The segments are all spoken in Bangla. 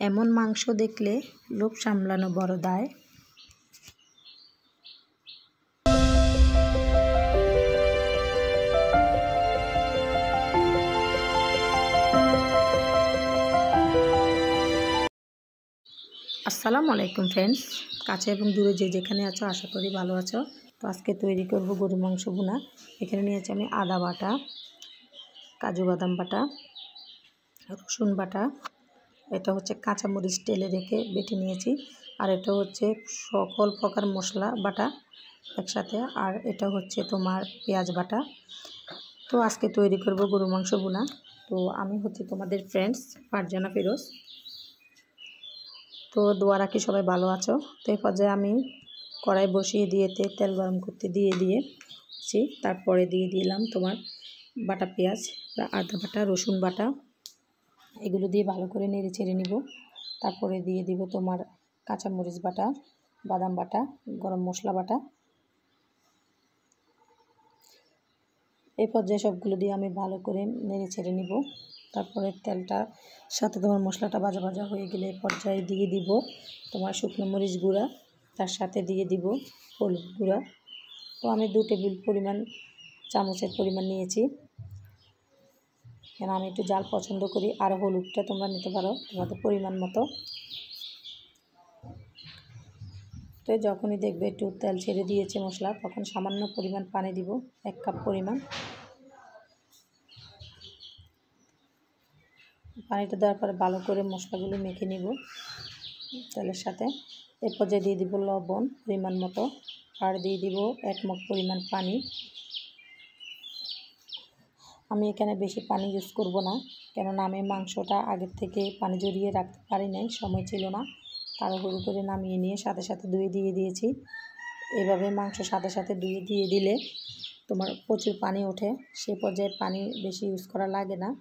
এমন মাংস দেখলে লোভ সামলানো বড় দায়। আসসালামু আলাইকুম ফ্রেন্ডস, কাছে এবং দূরে যে যেখানে আছো আশা করি ভালো আছো। তো আজকে তৈরি করব গরুর মাংস ভুনা। এখানে নিয়েছি আমি আদা বাটা, কাজু বাদাম বাটা, রসুন বাটা, এটা হচ্ছে কাঁচামরিচ তেলে রেখে বেটে নিয়েছি, আর এটা হচ্ছে সকল প্রকার মশলা বাটা একসাথে, আর এটা হচ্ছে তোমার পেঁয়াজ বাটা। তো আজকে তৈরি করব গরুর মাংস ভুনা। তো আমি হচ্ছে তোমাদের ফ্রেন্ডস ফারজানা ফিরোজ। তো দোয়া রাখি সবাই ভালো আছো। তো এই পর্যায়ে আমি কড়াই বসিয়ে দিয়েতে তেল গরম করতে দিয়েছি। তারপরে দিয়ে দিলাম তোমার বাটা পেঁয়াজ, আদা বাটা, রসুন বাটা, এগুলো দিয়ে ভালো করে নেড়ে ছেড়ে নিব। তারপরে দিয়ে দিব তোমার কাঁচামরিচ বাটা, বাদাম বাটা, গরম মশলা বাটা। এই পর্যায়ে সবগুলো দিয়ে আমি ভালো করে নেড়ে ছেড়ে নিব। তারপরে তেলটা সাথে তোমার মশলাটা ভাজা ভাজা হয়ে গেলে এই পর্যায়ে দিয়ে দিব তোমার শুকনো মরিচ গুঁড়া, তার সাথে দিয়ে দিব হলুদ গুঁড়া। তো আমি 2 টেবিল চামচের পরিমাণ নিয়েছি, কেন আমি একটু জাল পছন্দ করি। আর হলুদটা তোমরা নিতে পারো তোমাদের পরিমাণ মতো। তো যখনই দেখবে একটু তেল ছেড়ে দিয়েছে মশলা, তখন সামান্য পরিমাণ পানি দিব, 1 কাপ পরিমাণ। পানিটা দেওয়ার পরে ভালো করে মশলাগুলো মেখে নিব তেলের সাথে। এর পর্যায়ে দিয়ে দিব লবণ পরিমাণ মতো, আর দিয়ে দিব 1 মগ পরিমাণ পানি। আমি এখানে বেশি পানি ইউজ করব না, কেননা আমি মাংসটা আগের থেকে পানি জড়িয়ে রাখতে পারি নাই, সময় ছিল না। তাড়াহুড়ো করে নামিয়ে নিয়ে সাথে সাথে ধুয়ে দিয়ে দিয়েছি। এভাবে মাংস সাথে সাথে ধুয়ে দিয়ে দিলে তোমার প্রচুর পানি ওঠে, সেই পর্যায়ে পানি বেশি ইউজ করা লাগে না।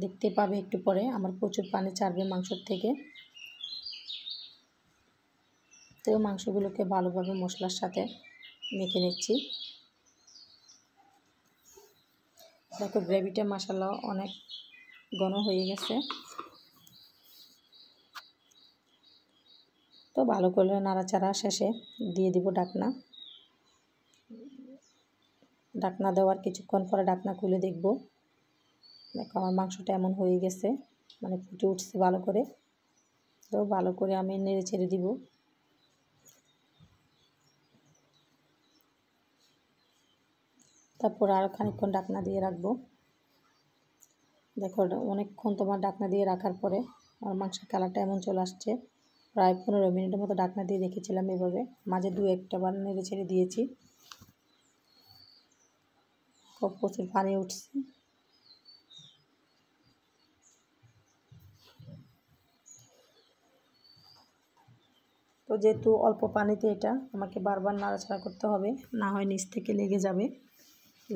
দেখতে পাবে একটু পরে আমার প্রচুর পানি ছাড়বে মাংসর থেকে। তো মাংসগুলোকে ভালোভাবে মশলার সাথে মেখে নিচ্ছি। দেখো গ্রেভিটা মাশাআল্লাহ অনেক ঘন হয়ে গেছে। তো ভালো করে নাড়াচাড়া শেষে দিয়ে দিব ঢাকনা। ঢাকনা দেওয়ার কিছুক্ষণ পরে ঢাকনা খুলে দেখব, দেখো আমার মাংসটা এমন হয়ে গেছে, মানে ফুটে উঠছে ভালো করে। তো ভালো করে আমি নেড়ে ছেড়ে দিব। তারপর আরও খানিকক্ষণ ঢাকনা দিয়ে রাখবো। দেখো অনেকক্ষণ তোমার ঢাকনা দিয়ে রাখার পরে আমার মাংসের কালারটা এমন চলে আসছে। প্রায় 15 মিনিটের মতো ঢাকনা দিয়ে রেখেছিলাম এভাবে, মাঝে 2-1টা বার নেড়ে ছেড়ে দিয়েছি। খুব প্রচুর পানি উঠছে। তো যেহেতু অল্প পানিতে এটা আমাকে বারবার নাড়াচাড়া করতে হবে, না হয় নিচ থেকে লেগে যাবে।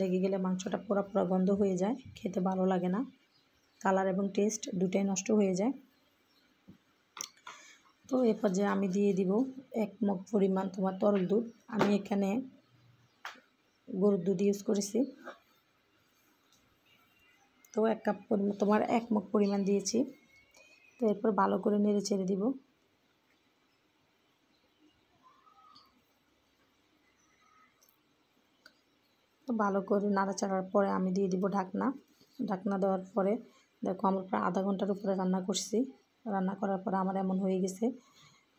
লেগে গেলে মাংসটা পুরো গন্ধ হয়ে যায়, খেতে ভালো লাগে না, কালার এবং টেস্ট দুটাই নষ্ট হয়ে যায়। তো এ পর্যায়ে আমি দিয়ে দিব 1 মগ পরিমাণ তোমার তরল দুধ। আমি এখানে গরুর দুধ ইউজ করেছি। তো 1 কাপ তোমার 1 মগ পরিমাণ দিয়েছি। তো এরপর ভালো করে নেড়ে ছেড়ে দিব। তো ভালো করে নাড়াচাড়ার পরে আমি দিয়ে দিব ঢাকনা। ঢাকনা দেওয়ার পরে দেখো আমরা প্রায় আধা ঘন্টার উপরে রান্না করছি। রান্না করার পরে আমার এমন হয়ে গেছে।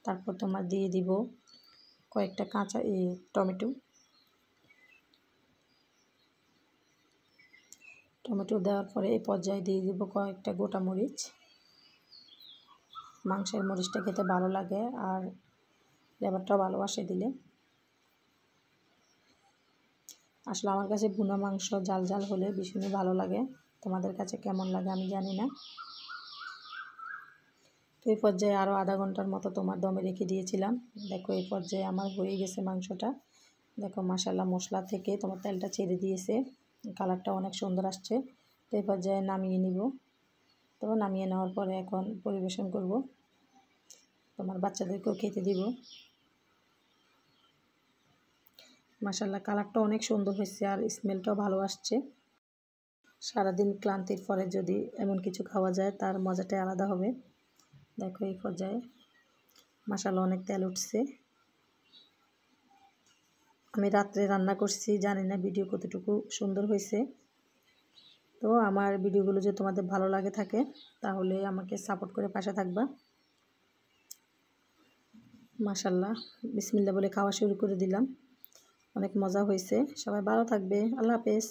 তারপর তোমার দিয়ে দিব কয়েকটা কাঁচা টমেটো দেওয়ার পরে এই পর্যায়ে দিয়ে দিব কয়েকটা গোটা মরিচ। মাংসের মরিচটা খেতে ভালো লাগে আর ফ্লেভারটাও ভালো আসে দিলে। আসলে আমার কাছে ভুনা মাংস ঝাল ঝাল হলে ভীষণই ভালো লাগে, তোমাদের কাছে কেমন লাগে আমি জানি না। তো এই পর্যায়ে আরও আধা ঘন্টার মতো তোমার দমে রেখে দিয়েছিলাম। দেখো এই পর্যায়ে আমার হয়ে গেছে মাংসটা। দেখো মাশাআল্লাহ মশলা থেকে তোমার তেলটা ছেড়ে দিয়েছে, কালারটা অনেক সুন্দর আসছে। তো এই পর্যায়ে নামিয়ে নিব। তো নামিয়ে নেওয়ার পরে এখন পরিবেশন করব, তোমার বাচ্চাদেরকেও খেতে দিব। মাশাআল্লাহ কালারটা অনেক সুন্দর হয়েছে আর স্মেলটাও ভালো আসছে। সারাদিন ক্লান্তির পরে যদি এমন কিছু খাওয়া যায় তার মজাটাই আলাদা হবে। দেখো এই পর্যায়ে মাশাআল্লাহ অনেক তেল উঠছে। আমি রাত্রে রান্না করছি, জানি না ভিডিও কতটুকু সুন্দর হয়েছে। তো আমার ভিডিওগুলো যদি তোমাদের ভালো লাগে থাকে তাহলে আমাকে সাপোর্ট করে পাশে থাকবা। মাশাআল্লাহ বিসমিল্লাহ বলে খাওয়া শুরু করে দিলাম। অনেক মজা হয়েছে। সবাই ভালো থাকবে। আল্লাহ হাফেজ।